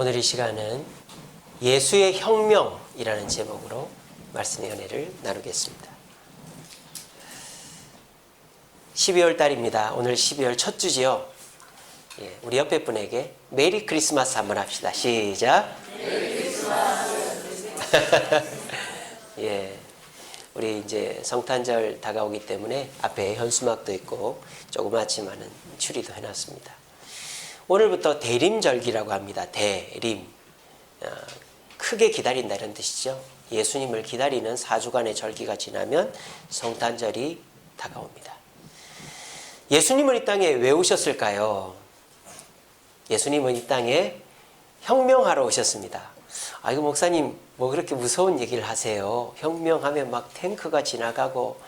오늘 이 시간은 예수의 혁명이라는 제목으로 말씀의 은혜를 나누겠습니다. 12월 달입니다. 오늘 12월 첫 주지요. 우리 옆에 분에게 메리 크리스마스 한번 합시다. 시작. 메리 크리스마스. 우리 이제 성탄절 다가오기 때문에 앞에 현수막도 있고 조그맣지만은 추리도 해놨습니다. 오늘부터 대림절기라고 합니다. 대림. 크게 기다린다 이런 뜻이죠. 예수님을 기다리는 4주간의 절기가 지나면 성탄절이 다가옵니다. 예수님은 이 땅에 왜 오셨을까요? 예수님은 이 땅에 혁명하러 오셨습니다. 아이고 목사님 뭐 그렇게 무서운 얘기를 하세요. 혁명하면 막 탱크가 지나가고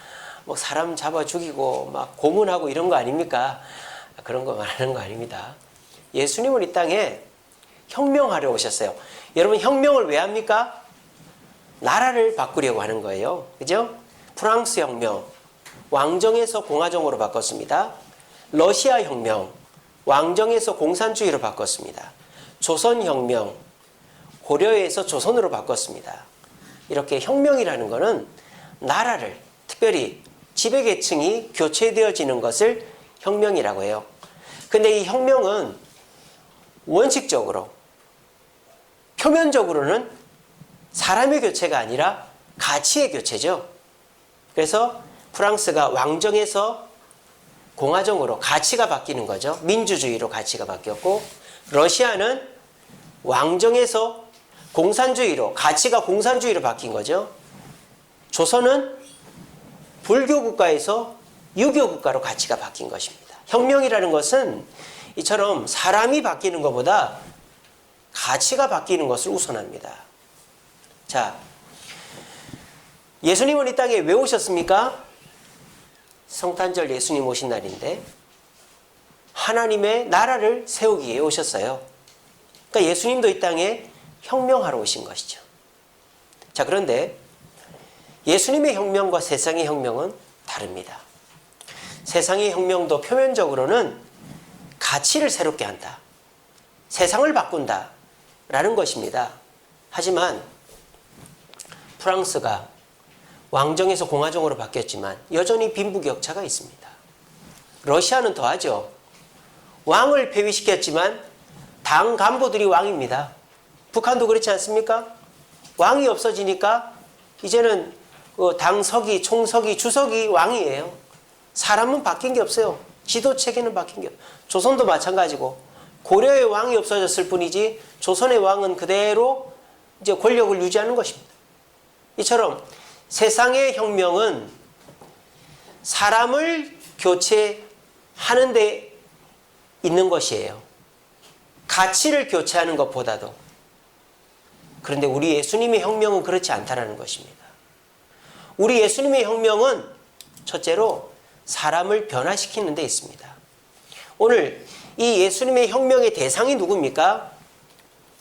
뭐 사람 잡아 죽이고 막 고문하고 이런 거 아닙니까? 그런 거 말하는 거 아닙니다. 예수님은 이 땅에 혁명하러 오셨어요. 여러분 혁명을 왜 합니까? 나라를 바꾸려고 하는 거예요. 그죠? 프랑스 혁명, 왕정에서 공화정으로 바꿨습니다. 러시아 혁명, 왕정에서 공산주의로 바꿨습니다. 조선 혁명, 고려에서 조선으로 바꿨습니다. 이렇게 혁명이라는 것은 나라를, 특별히 지배계층이 교체되어지는 것을 혁명이라고 해요. 근데 이 혁명은 원칙적으로, 표면적으로는 사람의 교체가 아니라 가치의 교체죠. 그래서 프랑스가 왕정에서 공화정으로 가치가 바뀌는 거죠. 민주주의로 가치가 바뀌었고, 러시아는 왕정에서 공산주의로, 가치가 공산주의로 바뀐 거죠. 조선은 불교 국가에서 유교 국가로 가치가 바뀐 것입니다. 혁명이라는 것은 이처럼 사람이 바뀌는 것보다 가치가 바뀌는 것을 우선합니다. 자, 예수님은 이 땅에 왜 오셨습니까? 성탄절 예수님 오신 날인데 하나님의 나라를 세우기 위해 오셨어요. 그러니까 예수님도 이 땅에 혁명하러 오신 것이죠. 자, 그런데 예수님의 혁명과 세상의 혁명은 다릅니다. 세상의 혁명도 표면적으로는 가치를 새롭게 한다, 세상을 바꾼다 라는 것입니다. 하지만 프랑스가 왕정에서 공화정으로 바뀌었지만 여전히 빈부격차가 있습니다. 러시아는 더하죠. 왕을 폐위시켰지만 당 간부들이 왕입니다. 북한도 그렇지 않습니까? 왕이 없어지니까 이제는 당서기, 총서기, 주석이 왕이에요. 사람은 바뀐 게 없어요. 지도체계는 바뀐 게 없어요. 조선도 마찬가지고 고려의 왕이 없어졌을 뿐이지 조선의 왕은 그대로 이제 권력을 유지하는 것입니다. 이처럼 세상의 혁명은 사람을 교체하는 데 있는 것이에요. 가치를 교체하는 것보다도. 그런데 우리 예수님의 혁명은 그렇지 않다는 것입니다. 우리 예수님의 혁명은 첫째로 사람을 변화시키는 데 있습니다. 오늘 이 예수님의 혁명의 대상이 누굽니까?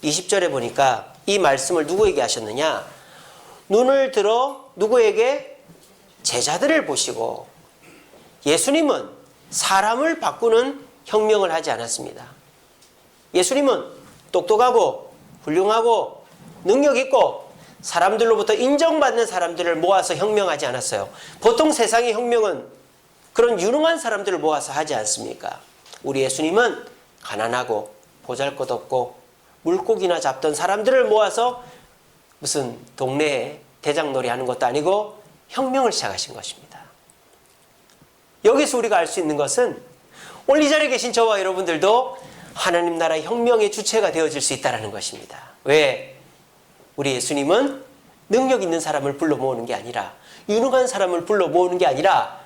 20절에 보니까 이 말씀을 누구에게 하셨느냐? 눈을 들어 누구에게? 제자들을 보시고. 예수님은 사람을 바꾸는 혁명을 하지 않았습니다. 예수님은 똑똑하고 훌륭하고 능력 있고 사람들로부터 인정받는 사람들을 모아서 혁명하지 않았어요. 보통 세상의 혁명은 그런 유능한 사람들을 모아서 하지 않습니까? 우리 예수님은 가난하고 보잘것없고 물고기나 잡던 사람들을 모아서 무슨 동네에 대장놀이 하는 것도 아니고 혁명을 시작하신 것입니다. 여기서 우리가 알 수 있는 것은 오늘 이 자리에 계신 저와 여러분들도 하나님 나라의 혁명의 주체가 되어질 수 있다는 것입니다. 왜? 우리 예수님은 능력 있는 사람을 불러 모으는 게 아니라, 유능한 사람을 불러 모으는 게 아니라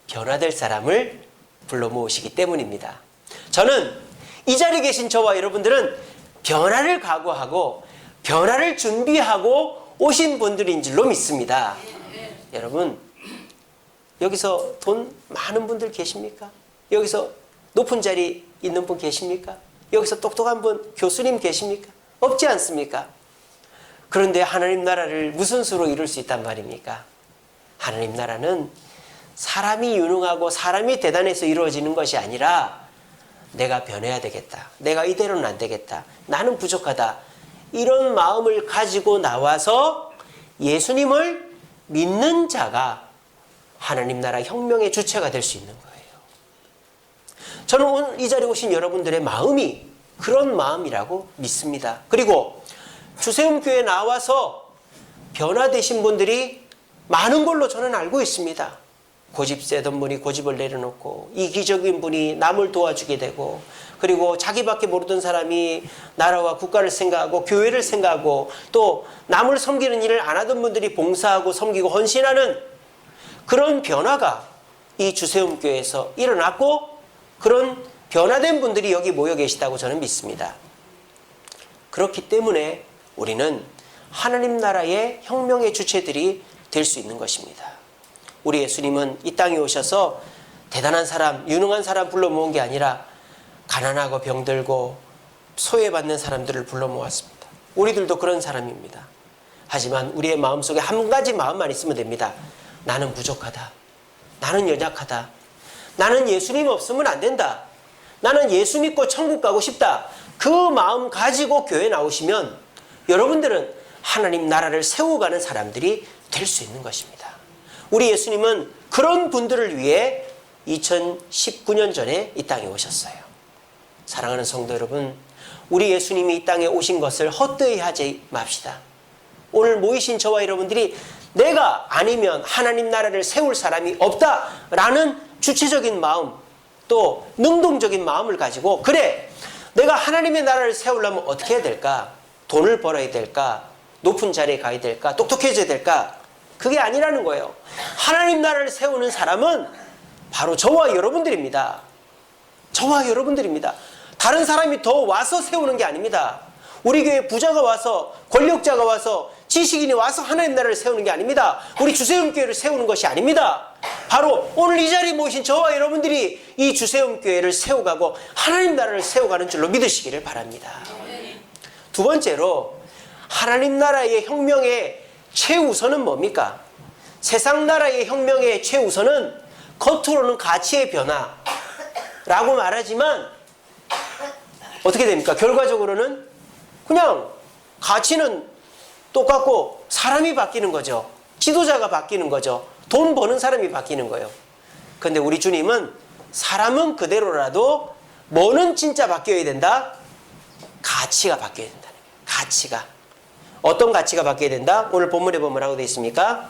변화될 사람을 불러 모으시기 때문입니다. 저는 이 자리에 계신 저와 여러분들은 변화를 각오하고 변화를 준비하고 오신 분들인 줄로 믿습니다. 여러분, 여기서 돈 많은 분들 계십니까? 여기서 높은 자리 있는 분 계십니까? 여기서 똑똑한 분, 교수님 계십니까? 없지 않습니까? 그런데 하나님 나라를 무슨 수로 이룰 수 있단 말입니까? 하나님 나라는 사람이 유능하고 사람이 대단해서 이루어지는 것이 아니라 내가 변해야 되겠다. 내가 이대로는 안 되겠다. 나는 부족하다. 이런 마음을 가지고 나와서 예수님을 믿는 자가 하나님 나라 혁명의 주체가 될 수 있는 거예요. 저는 오늘 이 자리에 오신 여러분들의 마음이 그런 마음이라고 믿습니다. 그리고 주세움교회에 나와서 변화되신 분들이 많은 걸로 저는 알고 있습니다. 고집 세던 분이 고집을 내려놓고, 이기적인 분이 남을 도와주게 되고, 그리고 자기밖에 모르던 사람이 나라와 국가를 생각하고 교회를 생각하고, 또 남을 섬기는 일을 안 하던 분들이 봉사하고 섬기고 헌신하는 그런 변화가 이 주세움교회에서 일어났고, 그런 변화된 분들이 여기 모여 계시다고 저는 믿습니다. 그렇기 때문에 우리는 하나님 나라의 혁명의 주체들이 될 수 있는 것입니다. 우리 예수님은 이 땅에 오셔서 대단한 사람, 유능한 사람 불러 모은 게 아니라 가난하고 병들고 소외받는 사람들을 불러 모았습니다. 우리들도 그런 사람입니다. 하지만 우리의 마음속에 한 가지 마음만 있으면 됩니다. 나는 부족하다. 나는 연약하다. 나는 예수님 없으면 안 된다. 나는 예수 믿고 천국 가고 싶다. 그 마음 가지고 교회 나오시면 여러분들은 하나님 나라를 세워가는 사람들이 될 수 있는 것입니다. 우리 예수님은 그런 분들을 위해 2019년 전에 이 땅에 오셨어요. 사랑하는 성도 여러분, 우리 예수님이 이 땅에 오신 것을 헛되이 하지 맙시다. 오늘 모이신 저와 여러분들이 내가 아니면 하나님 나라를 세울 사람이 없다라는 주체적인 마음, 또 능동적인 마음을 가지고, 그래, 내가 하나님의 나라를 세우려면 어떻게 해야 될까? 돈을 벌어야 될까? 높은 자리에 가야 될까? 똑똑해져야 될까? 그게 아니라는 거예요. 하나님 나라를 세우는 사람은 바로 저와 여러분들입니다. 저와 여러분들입니다. 다른 사람이 더 와서 세우는 게 아닙니다. 우리 교회 부자가 와서, 권력자가 와서, 지식인이 와서 하나님 나라를 세우는 게 아닙니다. 우리 주세움교회를 세우는 것이 아닙니다. 바로 오늘 이 자리에 모이신 저와 여러분들이 이 주세움교회를 세워가고 하나님 나라를 세워가는 줄로 믿으시기를 바랍니다. 두 번째로, 하나님 나라의 혁명의 최우선은 뭡니까? 세상 나라의 혁명의 최우선은 겉으로는 가치의 변화라고 말하지만 어떻게 됩니까? 결과적으로는 그냥 가치는 똑같고 사람이 바뀌는 거죠. 지도자가 바뀌는 거죠. 돈 버는 사람이 바뀌는 거예요. 그런데 우리 주님은 사람은 그대로라도 뭐는 진짜 바뀌어야 된다? 가치가 바뀌어야 된다는 거예요. 가치가. 어떤 가치가 바뀌어야 된다? 오늘 본문에 보면 뭐라고 되어 있습니까?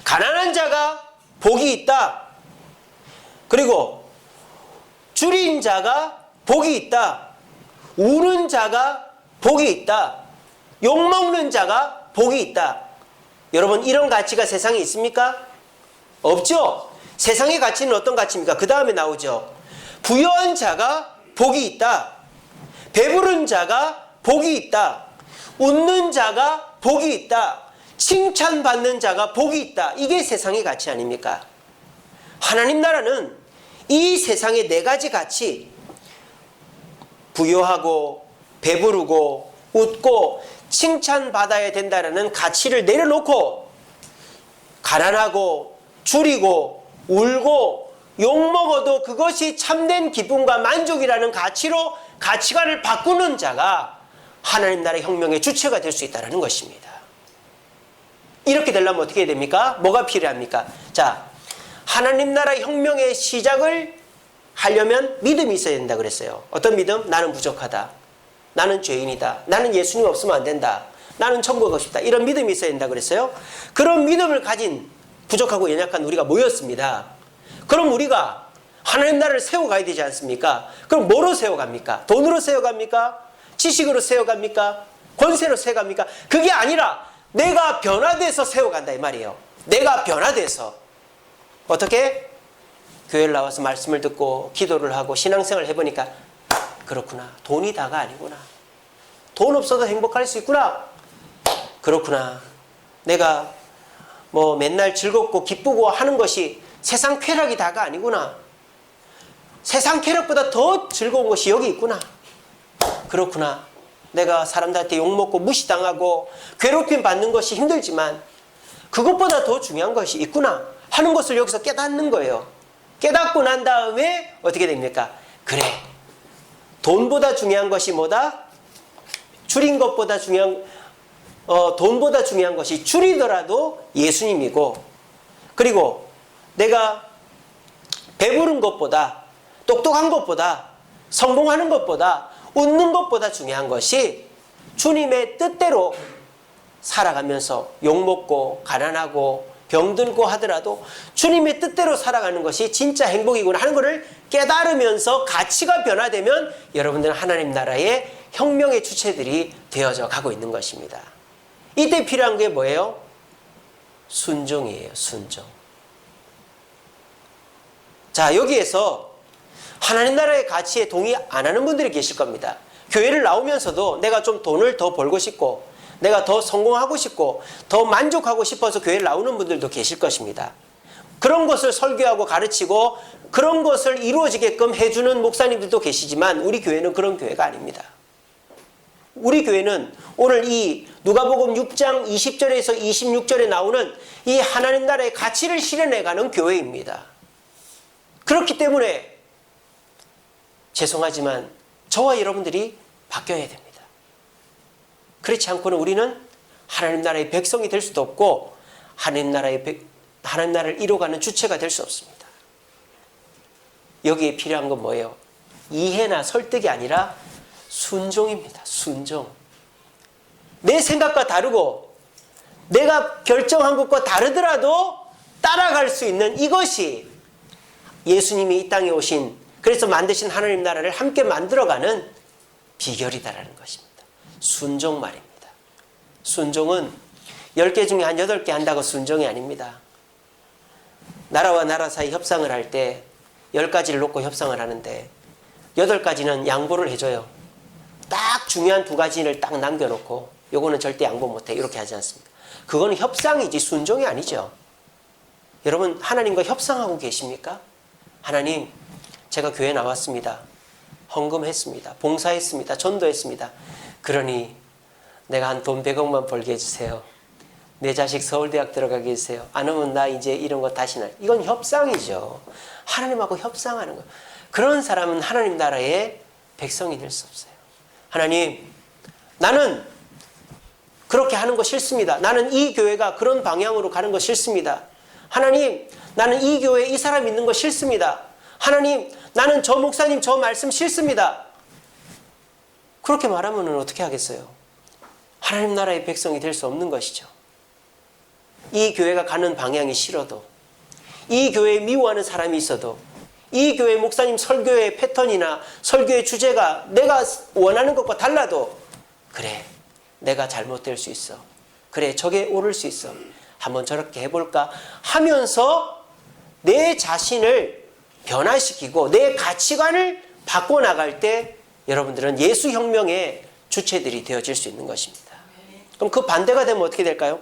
가난한 자가 복이 있다. 그리고 줄인 자가 복이 있다. 우는 자가 복이 있다. 욕먹는 자가 복이 있다. 여러분, 이런 가치가 세상에 있습니까? 없죠? 세상의 가치는 어떤 가치입니까? 그 다음에 나오죠. 부유한 자가 복이 있다. 배부른 자가 복이 있다. 웃는 자가 복이 있다. 칭찬받는 자가 복이 있다. 이게 세상의 가치 아닙니까? 하나님 나라는 이 세상의 네 가지 가치, 부유하고 배부르고 웃고 칭찬받아야 된다는 가치를 내려놓고 가난하고 줄이고 울고 욕먹어도 그것이 참된 기쁨과 만족이라는 가치로 가치관을 바꾸는 자가 하나님 나라의 혁명의 주체가 될 수 있다는 것입니다. 이렇게 되려면 어떻게 해야 됩니까? 뭐가 필요합니까? 자, 하나님 나라 혁명의 시작을 하려면 믿음이 있어야 된다 그랬어요. 어떤 믿음? 나는 부족하다. 나는 죄인이다. 나는 예수님 없으면 안 된다. 나는 천국 가고 싶다. 이런 믿음이 있어야 된다 그랬어요. 그런 믿음을 가진 부족하고 연약한 우리가 모였습니다. 그럼 우리가 하나님 나라를 세워가야 되지 않습니까? 그럼 뭐로 세워갑니까? 돈으로 세워갑니까? 지식으로 세워갑니까? 권세로 세워갑니까? 그게 아니라 내가 변화돼서 세워간다 이 말이에요. 내가 변화돼서. 어떻게? 교회를 나와서 말씀을 듣고 기도를 하고 신앙생활을 해보니까 그렇구나. 돈이 다가 아니구나. 돈 없어도 행복할 수 있구나. 그렇구나. 내가 뭐 맨날 즐겁고 기쁘고 하는 것이 세상 쾌락이 다가 아니구나. 세상 쾌락보다 더 즐거운 것이 여기 있구나. 그렇구나. 내가 사람들한테 욕먹고 무시당하고 괴롭힘 받는 것이 힘들지만 그것보다 더 중요한 것이 있구나 하는 것을 여기서 깨닫는 거예요. 깨닫고 난 다음에 어떻게 됩니까? 그래. 돈보다 중요한 것이 뭐다? 줄인 것보다 돈보다 중요한 것이 줄이더라도 예수님이고, 그리고 내가 배부른 것보다, 똑똑한 것보다, 성공하는 것보다, 웃는 것보다 중요한 것이 주님의 뜻대로 살아가면서 욕먹고 가난하고 병들고 하더라도 주님의 뜻대로 살아가는 것이 진짜 행복이구나 하는 것을 깨달으면서 가치가 변화되면 여러분들은 하나님 나라의 혁명의 주체들이 되어져 가고 있는 것입니다. 이때 필요한 게 뭐예요? 순종이에요. 순종. 자, 여기에서 하나님 나라의 가치에 동의 안 하는 분들이 계실 겁니다. 교회를 나오면서도 내가 좀 돈을 더 벌고 싶고, 내가 더 성공하고 싶고, 더 만족하고 싶어서 교회를 나오는 분들도 계실 것입니다. 그런 것을 설교하고 가르치고 그런 것을 이루어지게끔 해주는 목사님들도 계시지만 우리 교회는 그런 교회가 아닙니다. 우리 교회는 오늘 이 누가복음 6장 20절에서 26절에 나오는 이 하나님 나라의 가치를 실현해가는 교회입니다. 그렇기 때문에 죄송하지만 저와 여러분들이 바뀌어야 됩니다. 그렇지 않고는 우리는 하나님 나라의 백성이 될 수도 없고 하나님 나라를 이루어가는 주체가 될 수 없습니다. 여기에 필요한 건 뭐예요? 이해나 설득이 아니라 순종입니다. 순종. 내 생각과 다르고 내가 결정한 것과 다르더라도 따라갈 수 있는 이것이 예수님이 이 땅에 오신, 그래서 만드신 하나님 나라를 함께 만들어가는 비결이다라는 것입니다. 순종 말입니다. 순종은 10개 중에 한 8개 한다고 순종이 아닙니다. 나라와 나라 사이 협상을 할 때 10가지를 놓고 협상을 하는데 8가지는 양보를 해줘요. 딱 중요한 2가지를 딱 남겨놓고 요거는 절대 양보 못해 이렇게 하지 않습니까? 그거는 협상이지 순종이 아니죠. 여러분 하나님과 협상하고 계십니까? 하나님, 제가 교회 나왔습니다. 헌금했습니다. 봉사했습니다. 전도했습니다. 그러니 내가 한 돈 100억만 벌게 해주세요. 내 자식 서울대학 들어가게 해주세요. 안 오면 나 이제 이런 거 다시 이건 협상이죠. 하나님하고 협상하는 거예요. 그런 사람은 하나님 나라의 백성이 될 수 없어요. 하나님, 나는 그렇게 하는 거 싫습니다. 나는 이 교회가 그런 방향으로 가는 거 싫습니다. 하나님, 나는 이 교회에 이 사람 있는 거 싫습니다. 하나님, 나는 저 목사님 저 말씀 싫습니다. 그렇게 말하면 어떻게 하겠어요? 하나님 나라의 백성이 될 수 없는 것이죠. 이 교회가 가는 방향이 싫어도, 이 교회에 미워하는 사람이 있어도, 이 교회 목사님 설교의 패턴이나 설교의 주제가 내가 원하는 것과 달라도, 그래, 내가 잘못될 수 있어. 그래, 저게 옳을 수 있어. 한번 저렇게 해볼까 하면서 내 자신을 변화시키고 내 가치관을 바꿔나갈 때 여러분들은 예수 혁명의 주체들이 되어질 수 있는 것입니다. 그럼 그 반대가 되면 어떻게 될까요?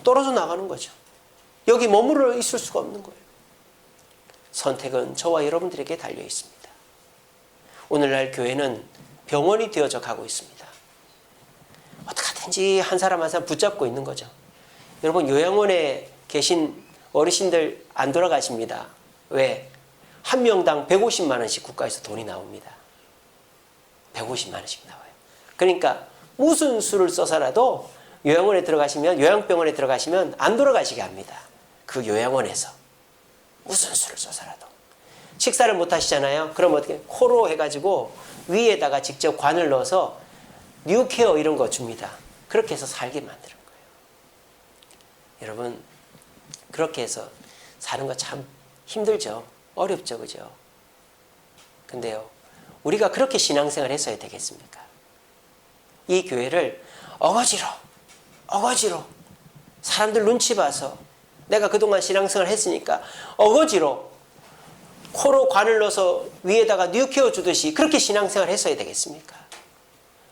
떨어져 나가는 거죠. 여기 머무르 있을 수가 없는 거예요. 선택은 저와 여러분들에게 달려 있습니다. 오늘날 교회는 병원이 되어져 가고 있습니다. 어떻게든지 한 사람 한 사람 붙잡고 있는 거죠. 여러분 요양원에 계신 어르신들 안 돌아가십니다. 왜? 한 명당 150만 원씩 국가에서 돈이 나옵니다. 150만 원씩 나와요. 그러니까 무슨 수를 써서라도 요양원에 들어가시면, 요양병원에 들어가시면 안 돌아가시게 합니다. 그 요양원에서 무슨 수를 써서라도. 식사를 못 하시잖아요. 그럼 어떻게? 코로 해가지고 위에다가 직접 관을 넣어서 뉴케어 이런 거 줍니다. 그렇게 해서 살게 만드는 거예요. 여러분, 그렇게 해서 사는 거 참 힘들죠. 어렵죠. 그죠? 근데요, 우리가 그렇게 신앙생활 했어야 되겠습니까? 이 교회를 어거지로 사람들 눈치 봐서 내가 그동안 신앙생활 했으니까 어거지로 코로 관을 넣어서 위에다가 뉴케어 주듯이 그렇게 신앙생활 했어야 되겠습니까?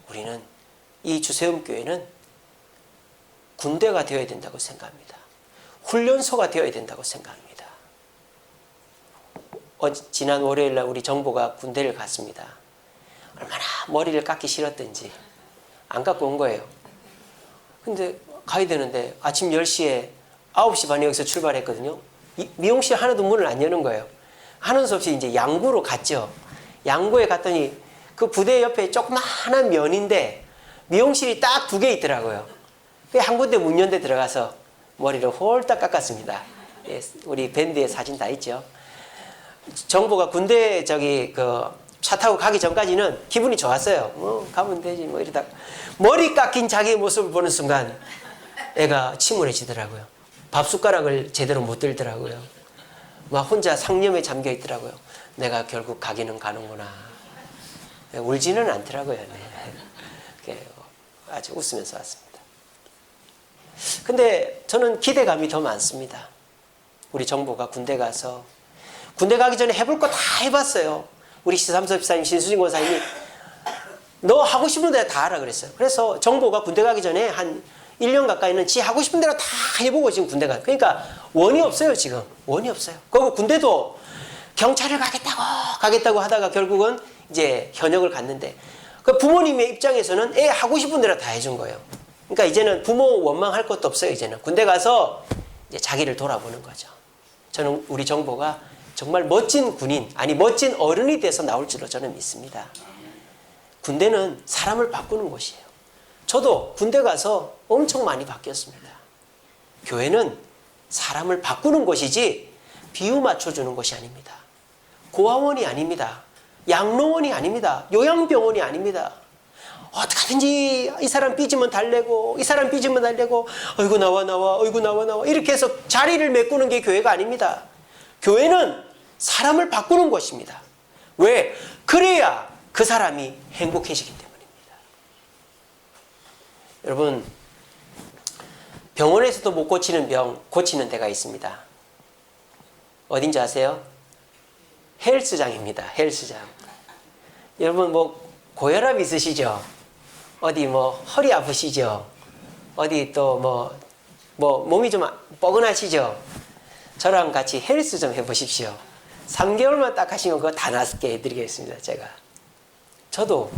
우리는 이 주세움 교회는 군대가 되어야 된다고 생각합니다. 훈련소가 되어야 된다고 생각합니다. 지난 월요일날 우리 정보가 군대를 갔습니다. 얼마나 머리를 깎기 싫었던지 안 깎고 온 거예요. 근데 가야 되는데 아침 10시에 9시 반에 여기서 출발했거든요. 미용실 하나도 문을 안 여는 거예요. 하는 수 없이 이제 양구로 갔죠. 양구에 갔더니 그 부대 옆에 조그마한 면인데 미용실이 딱 2개 있더라고요. 한 군데 문 연대 들어가서 머리를 홀딱 깎았습니다. 예, 우리 밴드에 사진 다 있죠. 정보가 군대 차 타고 가기 전까지는 기분이 좋았어요. 뭐 가면 되지 뭐 이러다 머리 깎인 자기의 모습을 보는 순간 애가 침울해지더라고요. 밥 숟가락을 제대로 못 들더라고요. 막 혼자 상념에 잠겨 있더라고요. 내가 결국 가기는 가는구나. 울지는 않더라고요. 네. 아주 웃으면서 왔습니다. 근데 저는 기대감이 더 많습니다. 우리 정보가 군대 가서 군대 가기 전에 해볼 거 다 해봤어요. 우리 시삼섭 집사님, 신수진 권사님이 너 하고 싶은 대로 다 하라 그랬어요. 그래서 정보가 군대 가기 전에 한 1년 가까이는 지 하고 싶은 대로 다 해보고 지금 군대 가. 그러니까 원이 없어요 지금. 원이 없어요. 그리고 군대도 경찰을 가겠다고 하다가 결국은 이제 현역을 갔는데 그 부모님의 입장에서는 애 하고 싶은 대로 다 해준 거예요. 그러니까 이제는 부모 원망할 것도 없어요. 이제는 군대 가서 이제 자기를 돌아보는 거죠. 저는 우리 정보가 정말 멋진 군인, 아니 멋진 어른이 돼서 나올 줄로 저는 믿습니다. 군대는 사람을 바꾸는 곳이에요. 저도 군대 가서 엄청 많이 바뀌었습니다. 교회는 사람을 바꾸는 곳이지 비유 맞춰주는 곳이 아닙니다. 고아원이 아닙니다. 양로원이 아닙니다. 요양병원이 아닙니다. 어떡하든지 이 사람 삐지면 달래고 이 사람 삐지면 달래고 어이구 나와 어이구 나와 이렇게 해서 자리를 메꾸는 게 교회가 아닙니다. 교회는 사람을 바꾸는 곳입니다. 왜? 그래야 그 사람이 행복해지기 때문입니다. 여러분, 병원에서도 못 고치는 병 고치는 데가 있습니다. 어딘지 아세요? 헬스장입니다. 헬스장. 여러분 뭐 고혈압 있으시죠? 어디 뭐 허리 아프시죠? 어디 또 뭐 몸이 좀 뻐근하시죠? 저랑 같이 헬스 좀 해보십시오. 3개월만 딱 하시면 그거 다 낫게 해드리겠습니다. 제가. 저도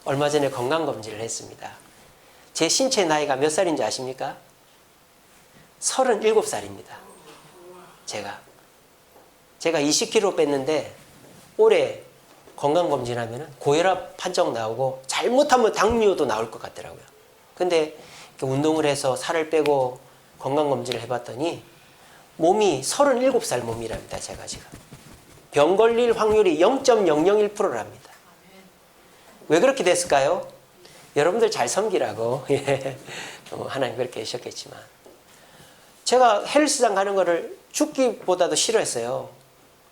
얼마 전에 건강검진을 했습니다. 제 신체 나이가 몇 살인지 아십니까? 37살입니다. 제가 20kg 뺐는데 올해 건강검진하면 고혈압 판정 나오고 잘못하면 당뇨도 나올 것 같더라고요. 근데 운동을 해서 살을 빼고 건강검진을 해봤더니 몸이 37살 몸이랍니다. 제가 지금. 병 걸릴 확률이 0.001%랍니다. 왜 그렇게 됐을까요? 여러분들 잘 섬기라고. 하나님 그렇게 하셨겠지만. 제가 헬스장 가는 거를 죽기보다도 싫어했어요.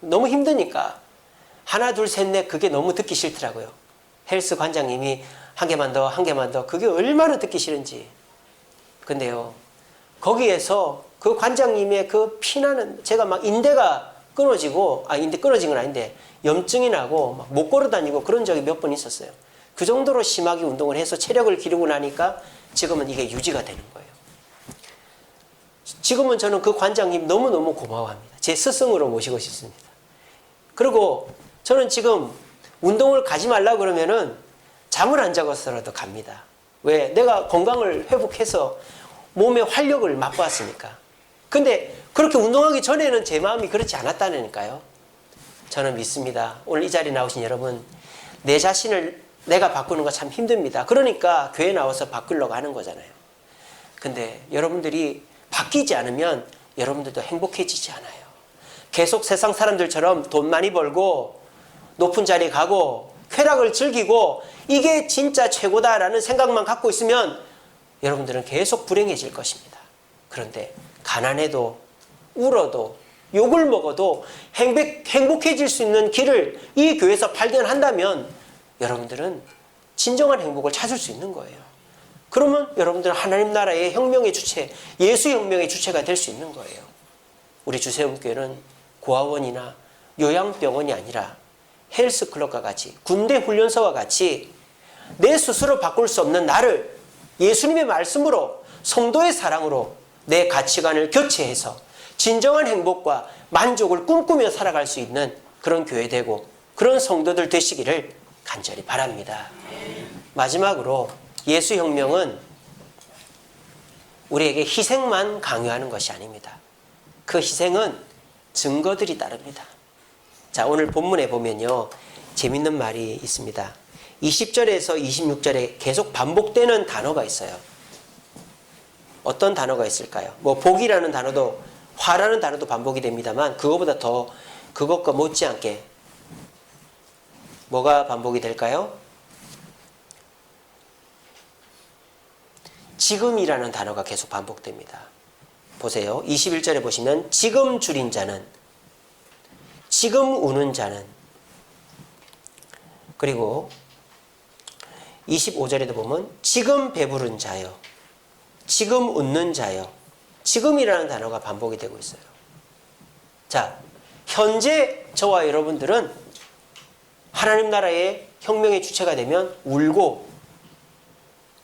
너무 힘드니까. 하나, 둘, 셋, 넷 그게 너무 듣기 싫더라고요. 헬스 관장님이 한 개만 더 그게 얼마나 듣기 싫은지. 근데요. 거기에서 그 관장님의 그 피나는 제가 막 인대가 끊어지고 인대 끊어진 건 아닌데 염증이 나고 막 못 걸어 다니고 그런 적이 몇 번 있었어요. 그 정도로 심하게 운동을 해서 체력을 기르고 나니까 지금은 이게 유지가 되는 거예요. 지금은 저는 그 관장님 너무너무 고마워합니다. 제 스승으로 모시고 싶습니다. 그리고 저는 지금 운동을 가지 말라 그러면은 잠을 안 자고서라도 갑니다. 왜? 내가 건강을 회복해서 몸의 활력을 맛보았으니까. 근데 그렇게 운동하기 전에는 제 마음이 그렇지 않았다니까요. 저는 믿습니다. 오늘 이 자리에 나오신 여러분, 내 자신을 내가 바꾸는 거 참 힘듭니다. 그러니까 교회 나와서 바꾸려고 하는 거잖아요. 근데 여러분들이 바뀌지 않으면 여러분들도 행복해지지 않아요. 계속 세상 사람들처럼 돈 많이 벌고 높은 자리에 가고 쾌락을 즐기고 이게 진짜 최고다라는 생각만 갖고 있으면 여러분들은 계속 불행해질 것입니다. 그런데 가난해도 울어도 욕을 먹어도 행복해질 수 있는 길을 이 교회에서 발견한다면 여러분들은 진정한 행복을 찾을 수 있는 거예요. 그러면 여러분들은 하나님 나라의 혁명의 주체, 예수 혁명의 주체가 될 수 있는 거예요. 우리 주세움교회는 고아원이나 요양병원이 아니라 헬스클럽과 같이 군대 훈련소와 같이 내 스스로 바꿀 수 없는 나를 예수님의 말씀으로 성도의 사랑으로 내 가치관을 교체해서 진정한 행복과 만족을 꿈꾸며 살아갈 수 있는 그런 교회 되고 그런 성도들 되시기를 간절히 바랍니다. 마지막으로 예수혁명은 우리에게 희생만 강요하는 것이 아닙니다. 그 희생은 증거들이 따릅니다. 자, 오늘 본문에 보면요. 재밌는 말이 있습니다. 20절에서 26절에 계속 반복되는 단어가 있어요. 어떤 단어가 있을까요? 뭐 복이라는 단어도, 화라는 단어도 반복이 됩니다만 그거보다 더 그것과 못지않게 뭐가 반복이 될까요? 지금이라는 단어가 계속 반복됩니다. 보세요. 21절에 보시면 지금 줄인 자는, 지금 우는 자는, 그리고 25절에도 보면 지금 배부른 자요, 지금 웃는 자요. 지금이라는 단어가 반복이 되고 있어요. 자, 현재 저와 여러분들은 하나님 나라의 혁명의 주체가 되면 울고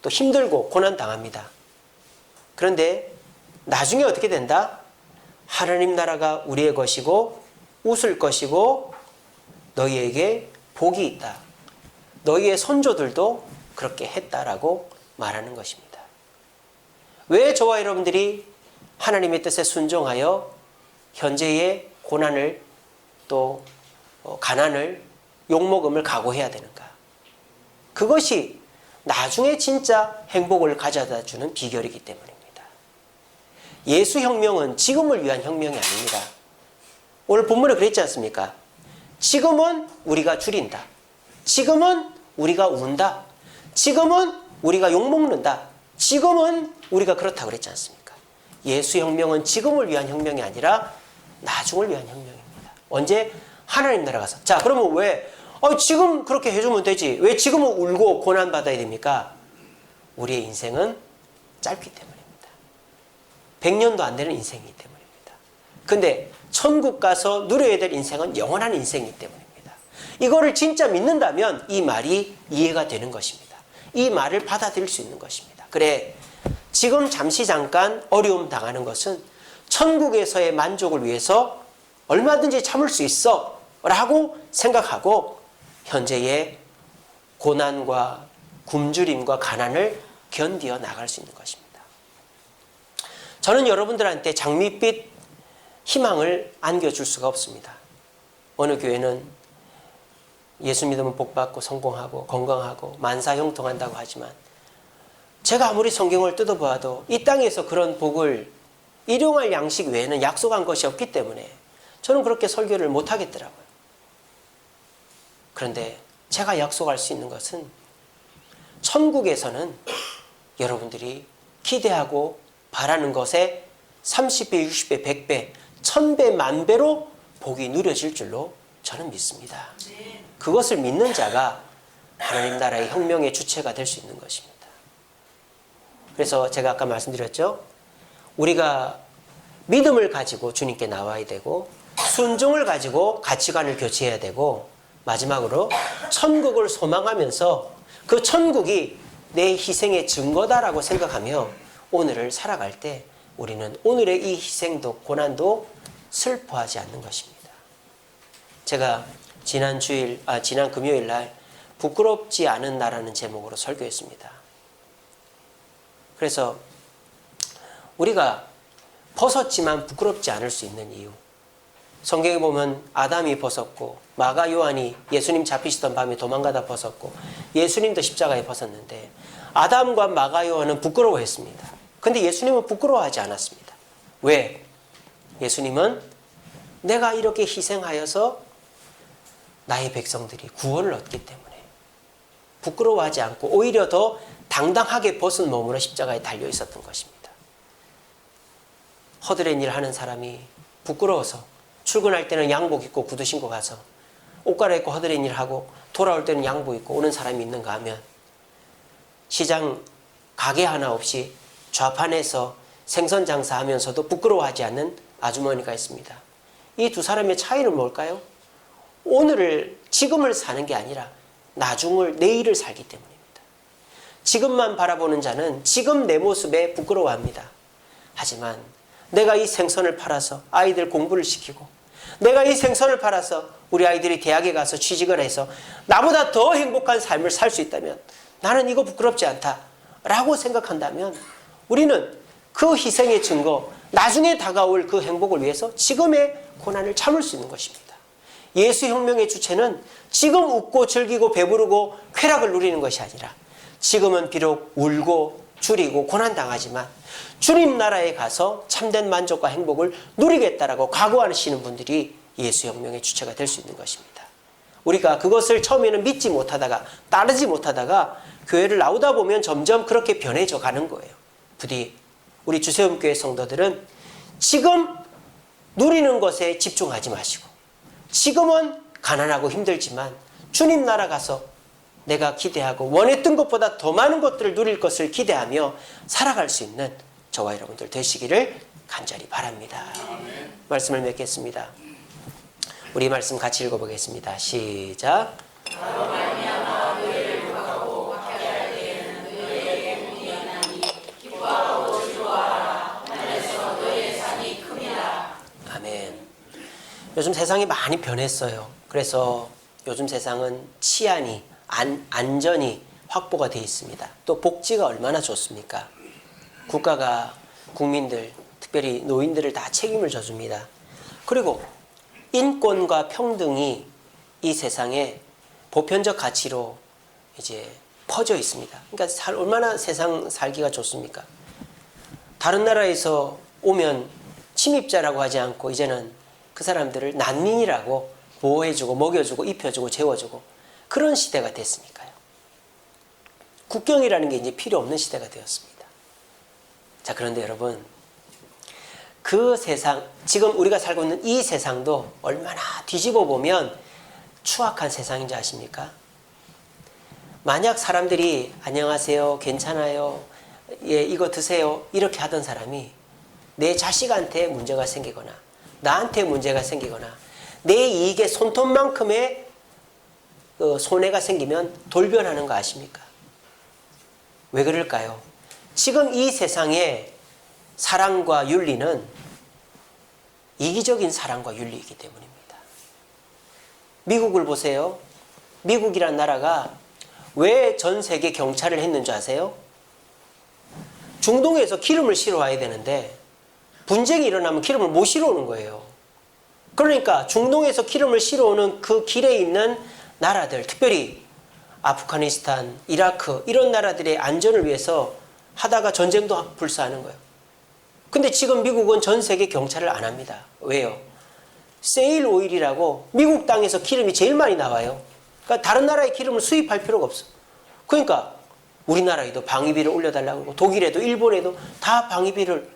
또 힘들고 고난당합니다. 그런데 나중에 어떻게 된다? 하나님 나라가 우리의 것이고 웃을 것이고 너희에게 복이 있다. 너희의 선조들도 그렇게 했다라고 말하는 것입니다. 왜 저와 여러분들이 하나님의 뜻에 순종하여 현재의 고난을 또 가난을 욕먹음을 각오해야 되는가? 그것이 나중에 진짜 행복을 가져다 주는 비결이기 때문입니다. 예수 혁명은 지금을 위한 혁명이 아닙니다. 오늘 본문에 그랬지 않습니까? 지금은 우리가 줄인다. 지금은 우리가 운다. 지금은 우리가 욕먹는다. 지금은 우리가 그렇다고 그랬지 않습니까? 예수 혁명은 지금을 위한 혁명이 아니라 나중을 위한 혁명입니다. 언제? 하나님 나라 가서. 자, 그러면 왜 지금 그렇게 해주면 되지, 왜 지금은 울고 고난받아야 됩니까? 우리의 인생은 짧기 때문입니다. 100년도 안 되는 인생이기 때문입니다. 근데 천국 가서 누려야 될 인생은 영원한 인생이기 때문입니다. 이거를 진짜 믿는다면 이 말이 이해가 되는 것입니다. 이 말을 받아들일 수 있는 것입니다. 그래, 지금 잠시 잠깐 어려움 당하는 것은 천국에서의 만족을 위해서 얼마든지 참을 수 있어 라고 생각하고 현재의 고난과 굶주림과 가난을 견디어 나갈 수 있는 것입니다. 저는 여러분들한테 장밋빛 희망을 안겨줄 수가 없습니다. 어느 교회는 예수 믿으면 복받고 성공하고 건강하고 만사형통한다고 하지만 제가 아무리 성경을 뜯어보아도 이 땅에서 그런 복을 일용할 양식 외에는 약속한 것이 없기 때문에 저는 그렇게 설교를 못하겠더라고요. 그런데 제가 약속할 수 있는 것은 천국에서는 여러분들이 기대하고 바라는 것에 30배, 60배, 100배, 1000배, 만배로 복이 누려질 줄로 저는 믿습니다. 그것을 믿는 자가 하나님 나라의 혁명의 주체가 될 수 있는 것입니다. 그래서 제가 아까 말씀드렸죠. 우리가 믿음을 가지고 주님께 나와야 되고 순종을 가지고 가치관을 교체해야 되고 마지막으로 천국을 소망하면서 그 천국이 내 희생의 증거다라고 생각하며 오늘을 살아갈 때 우리는 오늘의 이 희생도 고난도 슬퍼하지 않는 것입니다. 제가 지난 금요일 날 부끄럽지 않은 나라는 제목으로 설교했습니다. 그래서 우리가 벗었지만 부끄럽지 않을 수 있는 이유, 성경에 보면 아담이 벗었고 마가 요한이 예수님 잡히시던 밤에 도망가다 벗었고 예수님도 십자가에 벗었는데 아담과 마가 요한은 부끄러워했습니다. 근데 예수님은 부끄러워하지 않았습니다. 왜? 예수님은 내가 이렇게 희생하여서 나의 백성들이 구원을 얻기 때문에 부끄러워하지 않고 오히려 더 당당하게 벗은 몸으로 십자가에 달려 있었던 것입니다. 허드렛 일 하는 사람이 부끄러워서 출근할 때는 양복 입고 구두 신고 가서 옷 갈아입고 허드렛 일 하고 돌아올 때는 양복 입고 오는 사람이 있는가 하면 시장 가게 하나 없이 좌판에서 생선 장사하면서도 부끄러워하지 않는 아주머니가 있습니다. 이 두 사람의 차이는 뭘까요? 오늘을, 지금을 사는 게 아니라 나중을, 내일을 살기 때문입니다. 지금만 바라보는 자는 지금 내 모습에 부끄러워합니다. 하지만 내가 이 생선을 팔아서 아이들 공부를 시키고 내가 이 생선을 팔아서 우리 아이들이 대학에 가서 취직을 해서 나보다 더 행복한 삶을 살 수 있다면 나는 이거 부끄럽지 않다 라고 생각한다면 우리는 그 희생의 증거, 나중에 다가올 그 행복을 위해서 지금의 고난을 참을 수 있는 것입니다. 예수혁명의 주체는 지금 웃고 즐기고 배부르고 쾌락을 누리는 것이 아니라 지금은 비록 울고 줄이고 고난당하지만 주님 나라에 가서 참된 만족과 행복을 누리겠다라고 각오하시는 분들이 예수혁명의 주체가 될 수 있는 것입니다. 우리가 그것을 처음에는 믿지 못하다가 따르지 못하다가 교회를 나오다 보면 점점 그렇게 변해져 가는 거예요. 부디 우리 주세움교회 성도들은 지금 누리는 것에 집중하지 마시고 지금은 가난하고 힘들지만 주님 나라 가서 내가 기대하고 원했던 것보다 더 많은 것들을 누릴 것을 기대하며 살아갈 수 있는 저와 여러분들 되시기를 간절히 바랍니다. 말씀을 맺겠습니다. 우리 말씀 같이 읽어보겠습니다. 시작. 아멘. 요즘 세상이 많이 변했어요. 그래서 요즘 세상은 치안이 안전이 확보가 되어 있습니다. 또 복지가 얼마나 좋습니까? 국가가 국민들, 특별히 노인들을 다 책임을 져줍니다. 그리고 인권과 평등이 이 세상에 보편적 가치로 이제 퍼져 있습니다. 그러니까 얼마나 세상 살기가 좋습니까? 다른 나라에서 오면 침입자라고 하지 않고 이제는 그 사람들을 난민이라고 보호해주고 먹여주고 입혀주고 재워주고 그런 시대가 됐으니까요. 국경이라는 게 이제 필요 없는 시대가 되었습니다. 자, 그런데 여러분, 그 세상, 지금 우리가 살고 있는 이 세상도 얼마나 뒤집어 보면 추악한 세상인지 아십니까? 만약 사람들이 안녕하세요, 괜찮아요, 예, 이거 드세요 이렇게 하던 사람이 내 자식한테 문제가 생기거나 나한테 문제가 생기거나 내 이익의 손톱만큼의 손해가 생기면 돌변하는 거 아십니까? 왜 그럴까요? 지금 이 세상의 사랑과 윤리는 이기적인 사랑과 윤리이기 때문입니다. 미국을 보세요. 미국이란 나라가 왜 전 세계 경찰을 했는 줄 아세요? 중동에서 기름을 실어 와야 되는데 분쟁이 일어나면 기름을 못 실어 오는 거예요. 그러니까 중동에서 기름을 실어 오는 그 길에 있는 나라들, 특별히 아프가니스탄, 이라크 이런 나라들의 안전을 위해서 하다가 전쟁도 불사하는 거예요. 근데 지금 미국은 전 세계 경찰을 안 합니다. 왜요? 세일 오일이라고 미국 땅에서 기름이 제일 많이 나와요. 그러니까 다른 나라의 기름을 수입할 필요가 없어. 그러니까 우리나라에도 방위비를 올려달라고 하고 독일에도 일본에도 다 방위비를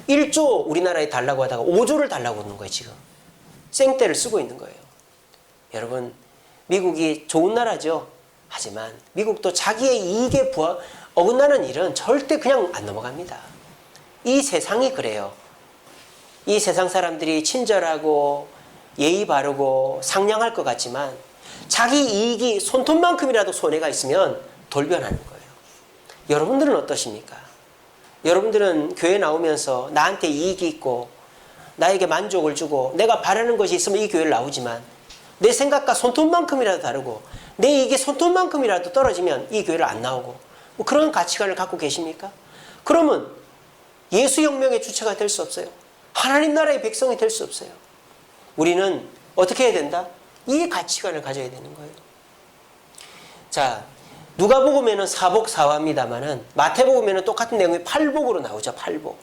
1조 우리나라에 달라고 하다가 5조를 달라고 하는 거예요. 지금 생떼를 쓰고 있는 거예요. 여러분, 미국이 좋은 나라죠. 하지만 미국도 자기의 이익에 어긋나는 일은 절대 그냥 안 넘어갑니다. 이 세상이 그래요. 이 세상 사람들이 친절하고 예의 바르고 상냥할 것 같지만 자기 이익이 손톱만큼이라도 손해가 있으면 돌변하는 거예요. 여러분들은 어떠십니까? 여러분들은 교회 나오면서 나한테 이익이 있고 나에게 만족을 주고 내가 바라는 것이 있으면 이 교회를 나오지만 내 생각과 손톱만큼이라도 다르고 내 이익이 손톱만큼이라도 떨어지면 이 교회를 안 나오고 뭐 그런 가치관을 갖고 계십니까? 그러면 예수혁명의 주체가 될 수 없어요. 하나님 나라의 백성이 될 수 없어요. 우리는 어떻게 해야 된다? 이 가치관을 가져야 되는 거예요. 자, 누가복음에는 사복사화입니다만은 마태복음에는 똑같은 내용이 팔복으로 나오죠. 팔복.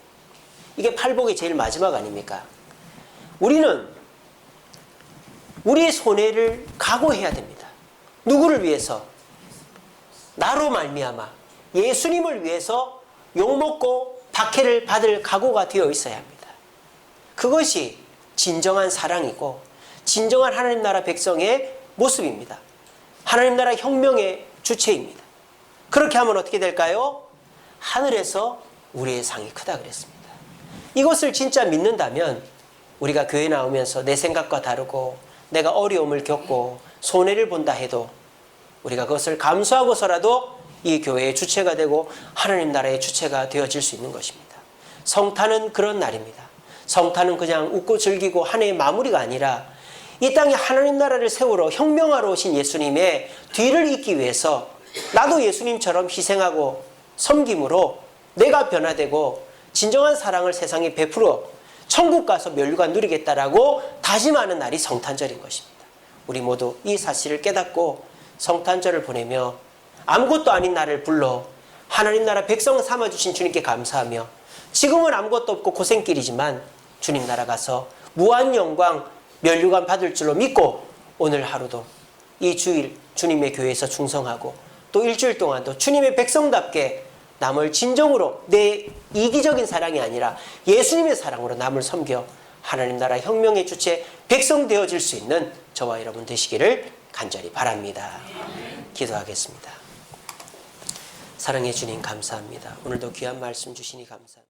이게 팔복이 제일 마지막 아닙니까? 우리는 우리의 손해를 각오해야 됩니다. 누구를 위해서? 나로 말미암아 예수님을 위해서 욕먹고 박해를 받을 각오가 되어 있어야 합니다. 그것이 진정한 사랑이고 진정한 하나님 나라 백성의 모습입니다. 하나님 나라 혁명의 주체입니다. 그렇게 하면 어떻게 될까요? 하늘에서 우리의 상이 크다 그랬습니다. 이것을 진짜 믿는다면 우리가 교회 나오면서 내 생각과 다르고 내가 어려움을 겪고 손해를 본다 해도 우리가 그것을 감수하고서라도 이 교회의 주체가 되고 하나님 나라의 주체가 되어질 수 있는 것입니다. 성탄은 그런 날입니다. 성탄은 그냥 웃고 즐기고 한 해의 마무리가 아니라 이 땅에 하나님 나라를 세우러 혁명하러 오신 예수님의 뒤를 잇기 위해서 나도 예수님처럼 희생하고 섬김으로 내가 변화되고 진정한 사랑을 세상에 베풀어 천국 가서 멸류관 누리겠다라고 다짐하는 날이 성탄절인 것입니다. 우리 모두 이 사실을 깨닫고 성탄절을 보내며 아무것도 아닌 나를 불러 하나님 나라 백성 삼아주신 주님께 감사하며 지금은 아무것도 없고 고생길이지만 주님 나라 가서 무한 영광 면류관 받을 줄로 믿고 오늘 하루도 이 주일 주님의 교회에서 충성하고 또 일주일 동안도 주님의 백성답게 남을 진정으로 내 이기적인 사랑이 아니라 예수님의 사랑으로 남을 섬겨 하나님 나라 혁명의 주체 백성 되어질 수 있는 저와 여러분 되시기를 간절히 바랍니다. 기도하겠습니다. 사랑해 주님 감사합니다. 오늘도 귀한 말씀 주시니 감사합니다.